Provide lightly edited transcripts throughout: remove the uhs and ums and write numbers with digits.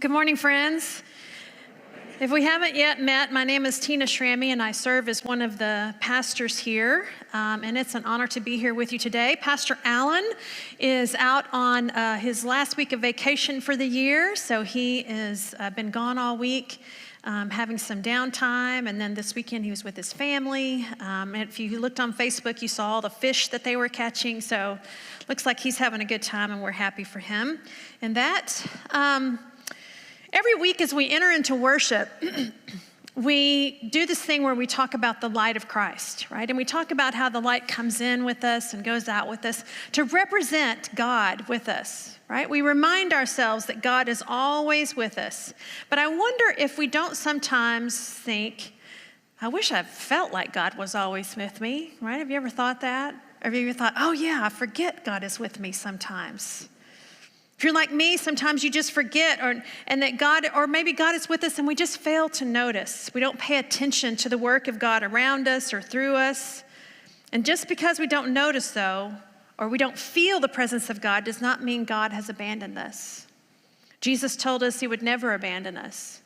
Good morning, friends. If we haven't yet met, my name is Tina Schramme, and I serve as one of the pastors here, and it's an honor to be here with you today. Pastor Allen is out on his last week of vacation for the year, so he has been gone all week, having some downtime, and then this weekend he was with his family. And if you looked on Facebook, you saw all the fish that they were catching, so looks like he's having a good time, and we're happy for him. And that... Every week as we enter into worship, we do this thing where we talk about the light of Christ, right? And we talk about how the light comes in with us and goes out with us to represent God with us, right? We remind ourselves that God is always with us. But I wonder if we don't sometimes think, I wish I felt like God was always with me, right? Have you ever thought that? Have you ever thought, oh yeah, I forget God is with me sometimes? If you're like me, sometimes you just forget, and that God, or maybe God is with us and we just fail to notice. We don't pay attention to the work of God around us or through us. And just because we don't notice, though, or we don't feel the presence of God, does not mean God has abandoned us. Jesus told us he would never abandon us.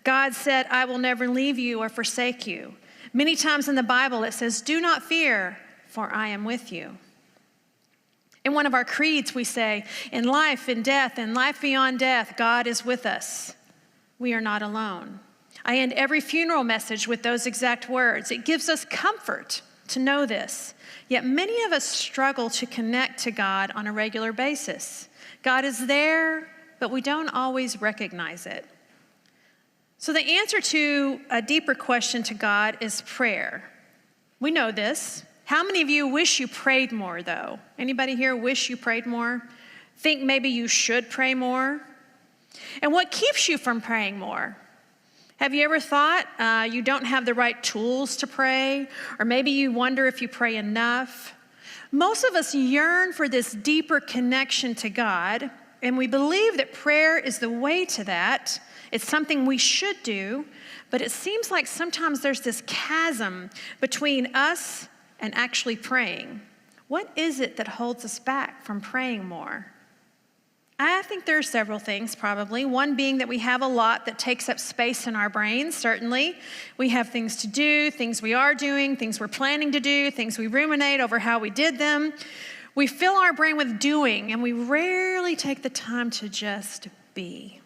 God said, I will never leave you or forsake you. Many times in the Bible it says, do not fear, for I am with you. In one of our creeds, we say, in life, in death, in life beyond death, God is with us. We are not alone. I end every funeral message with those exact words. It gives us comfort to know this. Yet many of us struggle to connect to God on a regular basis. God is there, but we don't always recognize it. So the answer to a deeper question to God is prayer. We know this. How many of you wish you prayed more, though? Anybody here wish you prayed more? Think maybe you should pray more? And what keeps you from praying more? Have you ever thought you don't have the right tools to pray? Or maybe you wonder if you pray enough? Most of us yearn for this deeper connection to God, and we believe that prayer is the way to that. It's something we should do, but it seems like sometimes there's this chasm between us and actually praying. What is it that holds us back from praying more? I think there are several things, probably. One being that we have a lot that takes up space in our brains, certainly. We have things to do, things we are doing, things we're planning to do, things we ruminate over how we did them. We fill our brain with doing, and we rarely take the time to just be.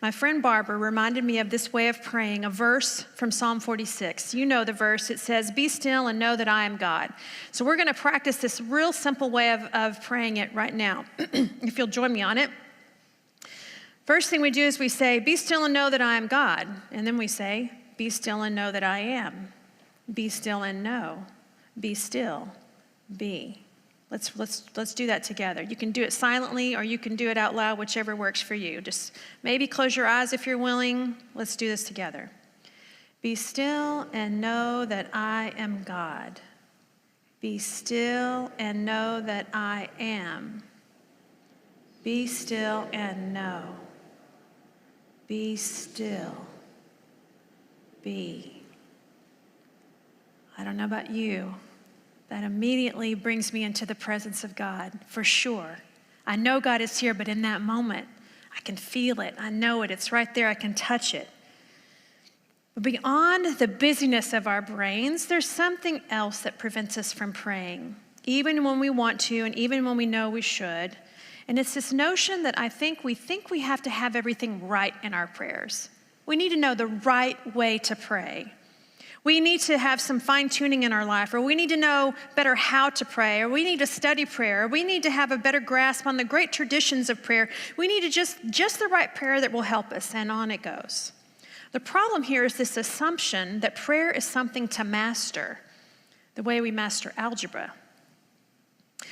My friend Barbara reminded me of this way of praying, a verse from Psalm 46. You know the verse. It says, be still and know that I am God. So we're going to practice this real simple way of praying it right now, if you'll join me on it. First thing we do is we say, be still and know that I am God. And then we say, be still and know that I am. Be still and know. Be still. Be. Let's do that together. You can do it silently or you can do it out loud, whichever works for you. Just maybe close your eyes if you're willing. Let's do this together. Be still and know that I am God. Be still and know that I am. Be still and know. Be still. Be. I don't know about you. That immediately brings me into the presence of God, for sure. I know God is here, but in that moment, I can feel it. I know it. It's right there. I can touch it. But beyond the busyness of our brains, there's something else that prevents us from praying, even when we want to and even when we know we should. And it's this notion that we think we have to have everything right in our prayers. We need to know the right way to pray. We need to have some fine-tuning in our life, or we need to know better how to pray, or we need to study prayer, or we need to have a better grasp on the great traditions of prayer. We need to just the right prayer that will help us, and on it goes. The problem here is this assumption that prayer is something to master, the way we master algebra.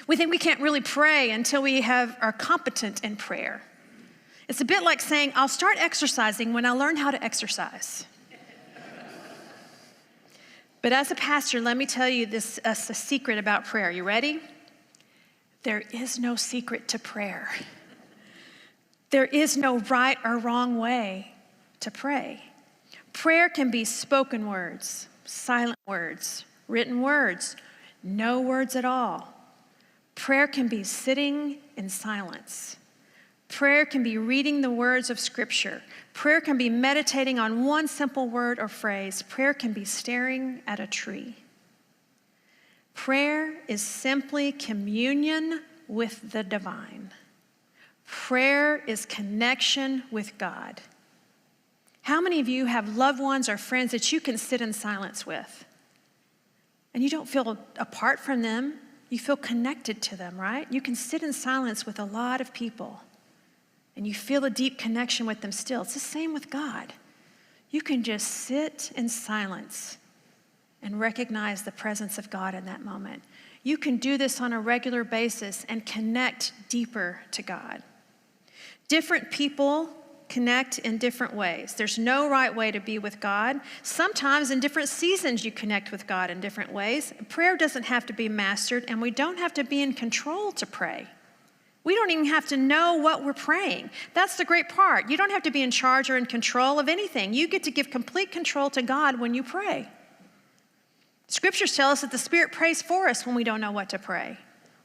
We think we can't really pray until we are competent in prayer. It's a bit like saying, I'll start exercising when I learn how to exercise. But as a pastor, let me tell you this a secret about prayer. You ready? There is no secret to prayer. There is no right or wrong way to pray. Prayer can be spoken words, silent words, written words, no words at all. Prayer can be sitting in silence. Prayer can be reading the words of Scripture. Prayer can be meditating on one simple word or phrase. Prayer can be staring at a tree. Prayer is simply communion with the divine. Prayer is connection with God. How many of you have loved ones or friends that you can sit in silence with? And you don't feel apart from them. You feel connected to them, right? You can sit in silence with a lot of people, and you feel a deep connection with them still. It's the same with God. You can just sit in silence and recognize the presence of God in that moment. You can do this on a regular basis and connect deeper to God. Different people connect in different ways. There's no right way to be with God. Sometimes in different seasons you connect with God in different ways. Prayer doesn't have to be mastered, and we don't have to be in control to pray. We don't even have to know what we're praying. That's the great part. You don't have to be in charge or in control of anything. You get to give complete control to God when you pray. Scriptures tell us that the Spirit prays for us when we don't know what to pray.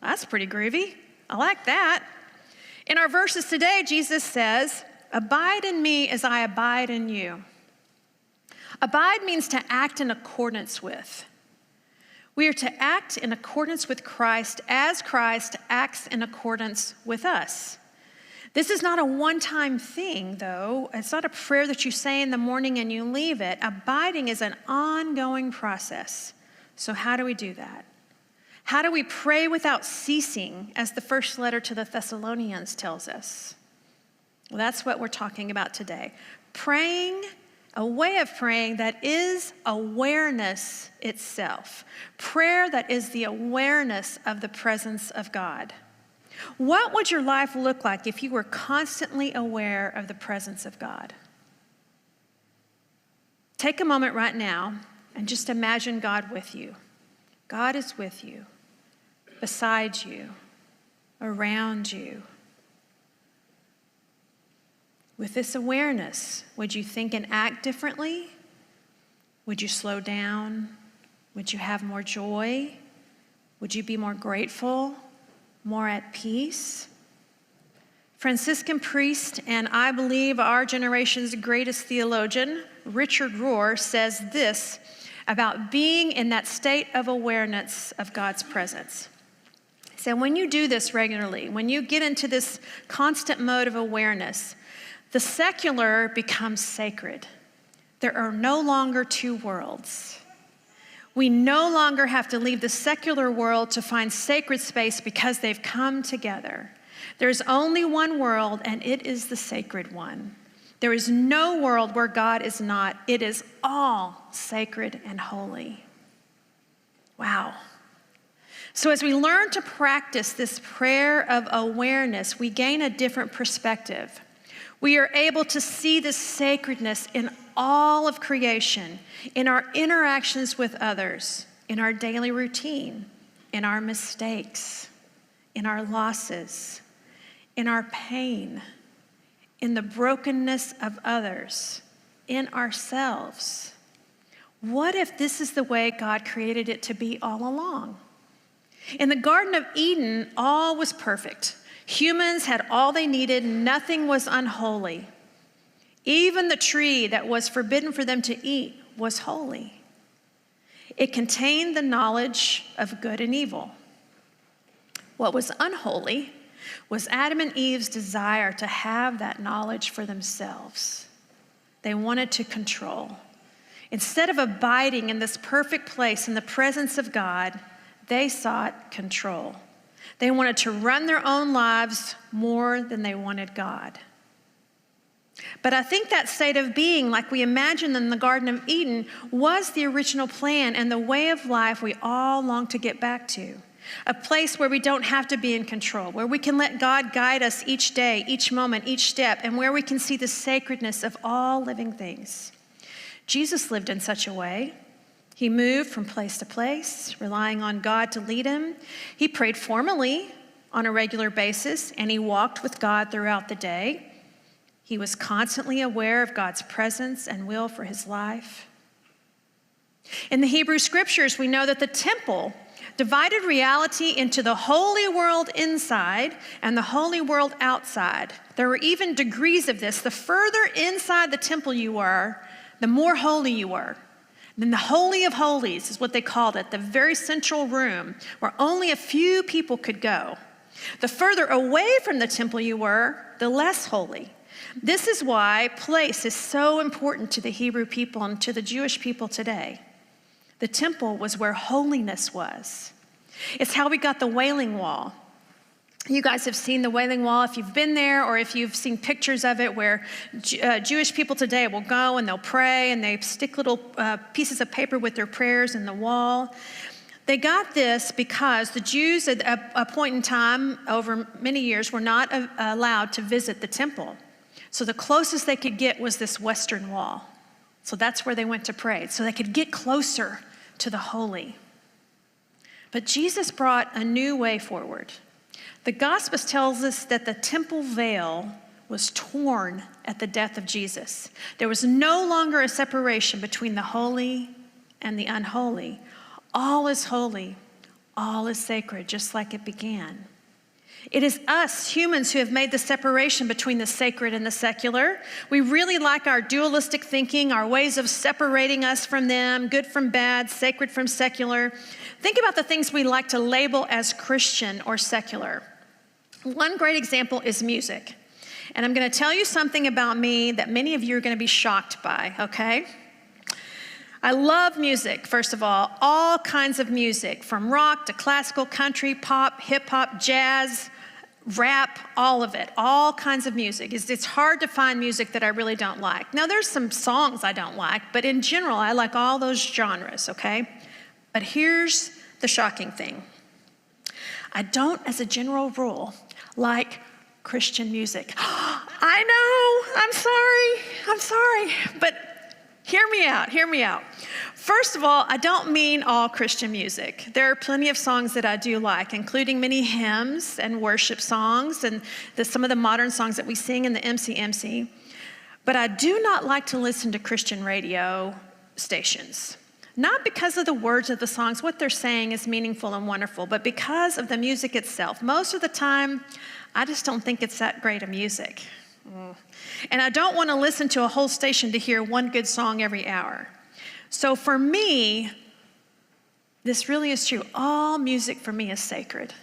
That's pretty groovy. I like that. In our verses today, Jesus says, "Abide in me as I abide in you." Abide means to act in accordance with. We are to act in accordance with Christ as Christ acts in accordance with us. This is not a one-time thing, though. It's not a prayer that you say in the morning and you leave it. Abiding is an ongoing process. So how do we do that? How do we pray without ceasing, as the first letter to the Thessalonians tells us? Well, that's what we're talking about today. Praying, a way of praying that is awareness itself. Prayer that is the awareness of the presence of God. What would your life look like if you were constantly aware of the presence of God? Take a moment right now and just imagine God with you. God is with you, beside you, around you. With this awareness, would you think and act differently? Would you slow down? Would you have more joy? Would you be more grateful, more at peace? Franciscan priest, and I believe our generation's greatest theologian, Richard Rohr, says this about being in that state of awareness of God's presence. So when you do this regularly, when you get into this constant mode of awareness, the secular becomes sacred. There are no longer two worlds. We no longer have to leave the secular world to find sacred space because they've come together. There's only one world, and it is the sacred one. There is no world where God is not. It is all sacred and holy. Wow. So as we learn to practice this prayer of awareness, we gain a different perspective. We are able to see the sacredness in all of creation, in our interactions with others, in our daily routine, in our mistakes, in our losses, in our pain, in the brokenness of others, in ourselves. What if this is the way God created it to be all along? In the Garden of Eden, all was perfect. Humans had all they needed. Nothing was unholy. Even the tree that was forbidden for them to eat was holy. It contained the knowledge of good and evil. What was unholy was Adam and Eve's desire to have that knowledge for themselves. They wanted to control. Instead of abiding in this perfect place in the presence of God, they sought control. They wanted to run their own lives more than they wanted God. But I think that state of being, like we imagined in the Garden of Eden, was the original plan and the way of life we all long to get back to. A place where we don't have to be in control, where we can let God guide us each day, each moment, each step, and where we can see the sacredness of all living things. Jesus lived in such a way. He moved from place to place, relying on God to lead him. He prayed formally on a regular basis, and he walked with God throughout the day. He was constantly aware of God's presence and will for his life. In the Hebrew Scriptures, we know that the temple divided reality into the holy world inside and the holy world outside. There were even degrees of this. The further inside the temple you were, the more holy you were. Then the Holy of Holies is what they called it, the very central room where only a few people could go. The further away from the temple you were, the less holy. This is why place is so important to the Hebrew people and to the Jewish people today. The temple was where holiness was. It's how we got the Wailing Wall. You guys have seen the Wailing Wall if you've been there, or if you've seen pictures of it, where Jewish people today will go and they'll pray and they stick little pieces of paper with their prayers in the wall. They got this because the Jews at a point in time over many years were not allowed to visit the temple. So the closest they could get was this western wall. So that's where they went to pray, so they could get closer to the holy. But Jesus brought a new way forward. The Gospels tells us that the temple veil was torn at the death of Jesus. There was no longer a separation between the holy and the unholy. All is holy, all is sacred, just like it began. It is us humans who have made the separation between the sacred and the secular. We really like our dualistic thinking, our ways of separating us from them, good from bad, sacred from secular. Think about the things we like to label as Christian or secular. One great example is music. And I'm going to tell you something about me that many of you are going to be shocked by, okay? I love music, first of all kinds of music, from rock to classical, country, pop, hip hop, jazz, rap, all of it, all kinds of music. It's hard to find music that I really don't like. Now, there's some songs I don't like, but in general, I like all those genres, okay? But here's the shocking thing. I don't, as a general rule, like Christian music. I know, I'm sorry, but hear me out. First of all, I don't mean all Christian music. There are plenty of songs that I do like, including many hymns and worship songs and some of the modern songs that we sing in the MCMC. But I do not like to listen to Christian radio stations. Not because of the words of the songs, what they're saying is meaningful and wonderful, but because of the music itself. Most of the time, I just don't think it's that great of music. And I don't want to listen to a whole station to hear one good song every hour. So for me, this really is true. All music for me is sacred.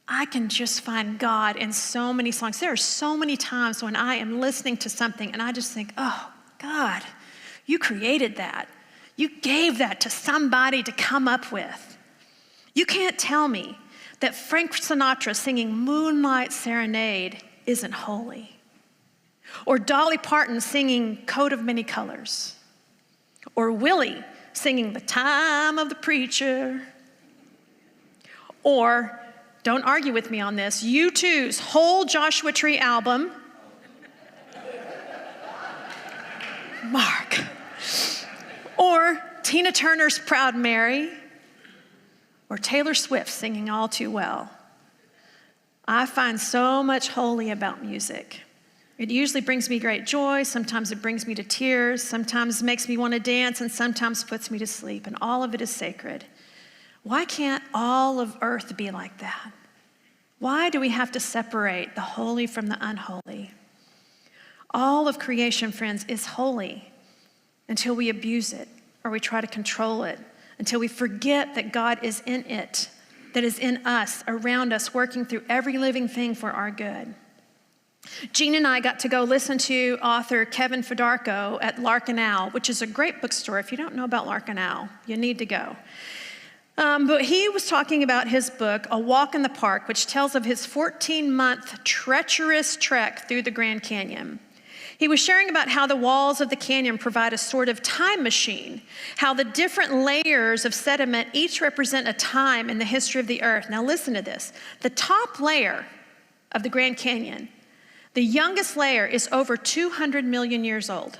I can just find God in so many songs. There are so many times when I am listening to something and I just think, oh, God, you created that. You gave that to somebody to come up with. You can't tell me that Frank Sinatra singing Moonlight Serenade isn't holy. Or Dolly Parton singing Coat of Many Colors. Or Willie singing The Time of the Preacher. Or, don't argue with me on this, U2's whole Joshua Tree album. Mark. Or Tina Turner's Proud Mary. Or Taylor Swift singing All Too Well. I find so much holy about music. It usually brings me great joy. Sometimes it brings me to tears. Sometimes it makes me want to dance, and sometimes puts me to sleep. And all of it is sacred. Why can't all of earth be like that? Why do we have to separate the holy from the unholy? All of creation, friends, is holy until we abuse it or we try to control it, until we forget that God is in it, that is in us, around us, working through every living thing for our good. Jean and I got to go listen to author Kevin Fedarko at Lark and Owl, which is a great bookstore. If you don't know about Lark and Owl, you need to go. But he was talking about his book, A Walk in the Park, which tells of his 14-month treacherous trek through the Grand Canyon. He was sharing about how the walls of the canyon provide a sort of time machine, how the different layers of sediment each represent a time in the history of the earth. Now listen to this. The top layer of the Grand Canyon, the youngest layer, is over 200 million years old.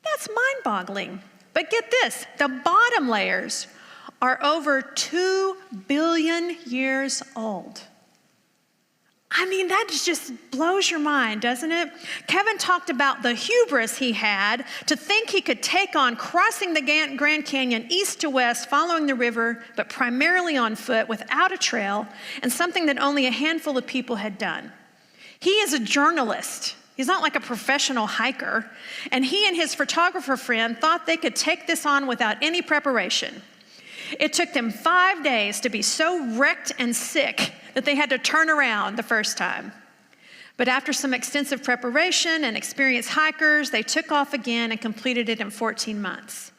That's mind-boggling. But get this, the bottom layers are over 2 billion years old. I mean, that just blows your mind, doesn't it? Kevin talked about the hubris he had to think he could take on crossing the Grand Canyon east to west, following the river, but primarily on foot without a trail, and something that only a handful of people had done. He is a journalist. He's not like a professional hiker. And he and his photographer friend thought they could take this on without any preparation. It took them 5 days to be so wrecked and sick that they had to turn around the first time. But after some extensive preparation and experienced hikers, they took off again and completed it in 14 months.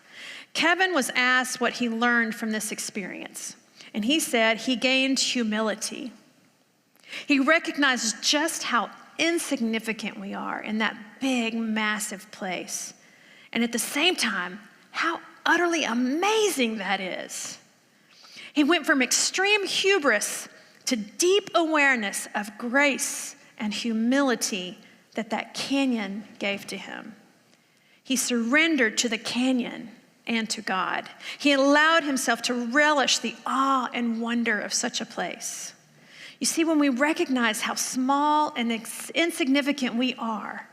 Kevin was asked what he learned from this experience, and he said he gained humility. He recognized just how insignificant we are in that big, massive place, and at the same time, how utterly amazing that is. He went from extreme hubris to deep awareness of grace and humility that canyon gave to him. He surrendered to the canyon and to God. He allowed himself to relish the awe and wonder of such a place. You see, when we recognize how small and insignificant we are,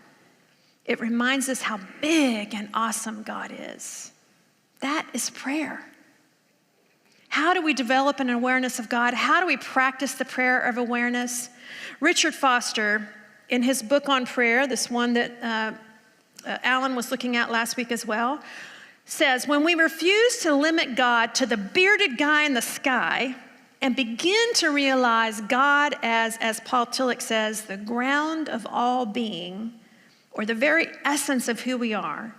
it reminds us how big and awesome God is. That is prayer. How do we develop an awareness of God? How do we practice the prayer of awareness? Richard Foster, in his book on prayer, this one that Alan was looking at last week as well, says, when we refuse to limit God to the bearded guy in the sky and begin to realize God as Paul Tillich says, the ground of all being, or the very essence of who we are,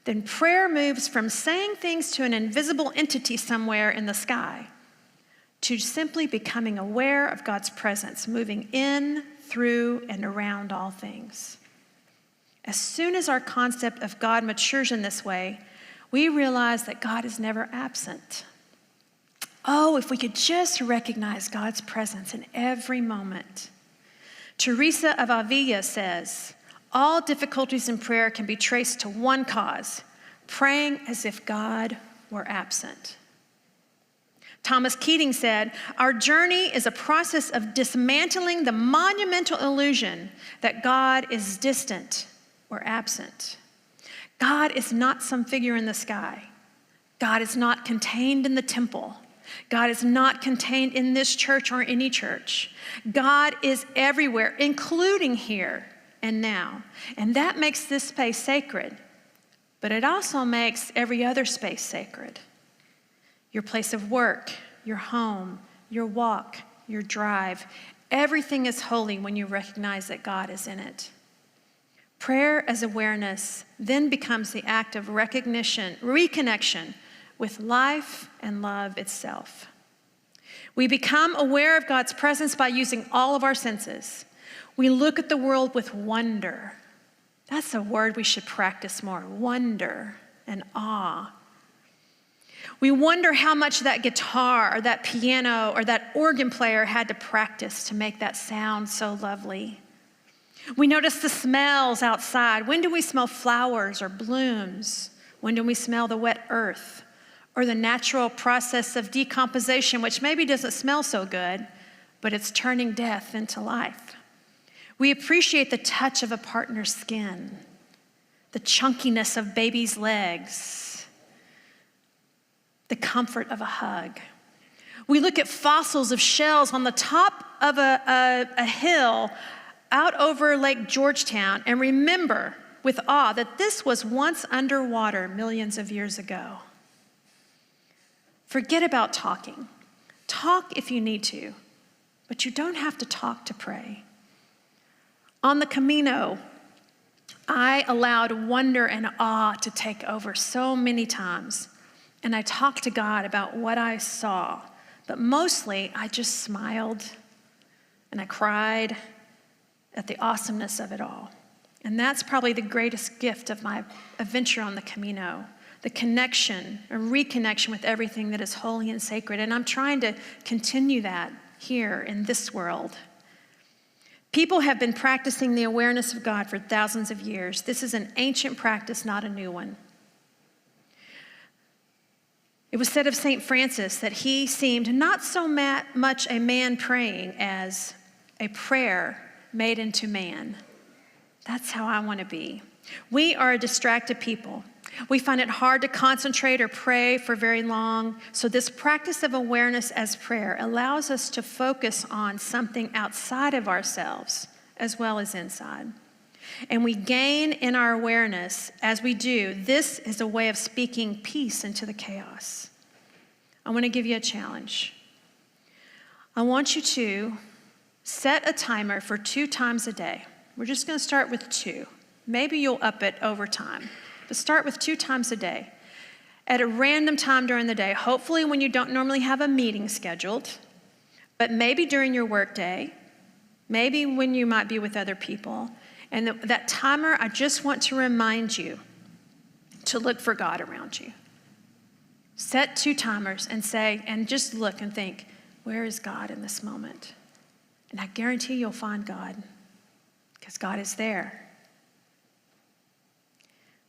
then prayer moves from saying things to an invisible entity somewhere in the sky to simply becoming aware of God's presence, moving in, through, and around all things. As soon as our concept of God matures in this way, we realize that God is never absent. Oh, if we could just recognize God's presence in every moment. Teresa of Avila says, all difficulties in prayer can be traced to one cause, praying as if God were absent. Thomas Keating said, our journey is a process of dismantling the monumental illusion that God is distant or absent. God is not some figure in the sky. God is not contained in the temple. God is not contained in this church or any church. God is everywhere, including here and now. And that makes this space sacred, but it also makes every other space sacred. Your place of work, your home, your walk, your drive, everything is holy when you recognize that God is in it. Prayer as awareness then becomes the act of recognition, reconnection with life and love itself. We become aware of God's presence by using all of our senses. We look at the world with wonder. That's a word we should practice more, wonder and awe. We wonder how much that guitar or that piano or that organ player had to practice to make that sound so lovely. We notice the smells outside. When do we smell flowers or blooms? When do we smell the wet earth or the natural process of decomposition, which maybe doesn't smell so good, but it's turning death into life? We appreciate the touch of a partner's skin, the chunkiness of baby's legs, the comfort of a hug. We look at fossils of shells on the top of a hill out over Lake Georgetown and remember with awe that this was once underwater millions of years ago. Forget about talking. Talk if you need to, but you don't have to talk to pray. On the Camino, I allowed wonder and awe to take over so many times, and I talked to God about what I saw, but mostly I just smiled and I cried at the awesomeness of it all. And that's probably the greatest gift of my adventure on the Camino, the connection, a reconnection with everything that is holy and sacred. And I'm trying to continue that here in this world. People have been practicing the awareness of God for thousands of years. This is an ancient practice, not a new one. It was said of St. Francis that he seemed not so much a man praying as a prayer made into man. That's how I want to be. We are a distracted people. We find it hard to concentrate or pray for very long. So this practice of awareness as prayer allows us to focus on something outside of ourselves as well as inside. And we gain in our awareness as we do. This is a way of speaking peace into the chaos. I want to give you a challenge. I want you to set a timer for 2 times a day. We're just going to start with 2. Maybe you'll up it over time. But start with 2 times a day at a random time during the day, hopefully when you don't normally have a meeting scheduled, but maybe during your work day, maybe when you might be with other people. And that timer, I just want to remind you to look for God around you. Set 2 timers and say, and just look and think, where is God in this moment? And I guarantee you'll find God because God is there.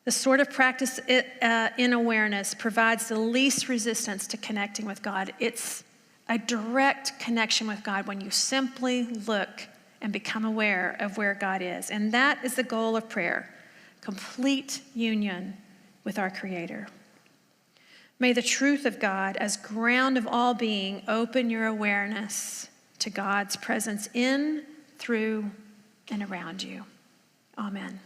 The sort of practice in awareness provides the least resistance to connecting with God. It's a direct connection with God when you simply look and become aware of where God is. And that is the goal of prayer, complete union with our Creator. May the truth of God as ground of all being open your awareness to God's presence in, through, and around you. Amen.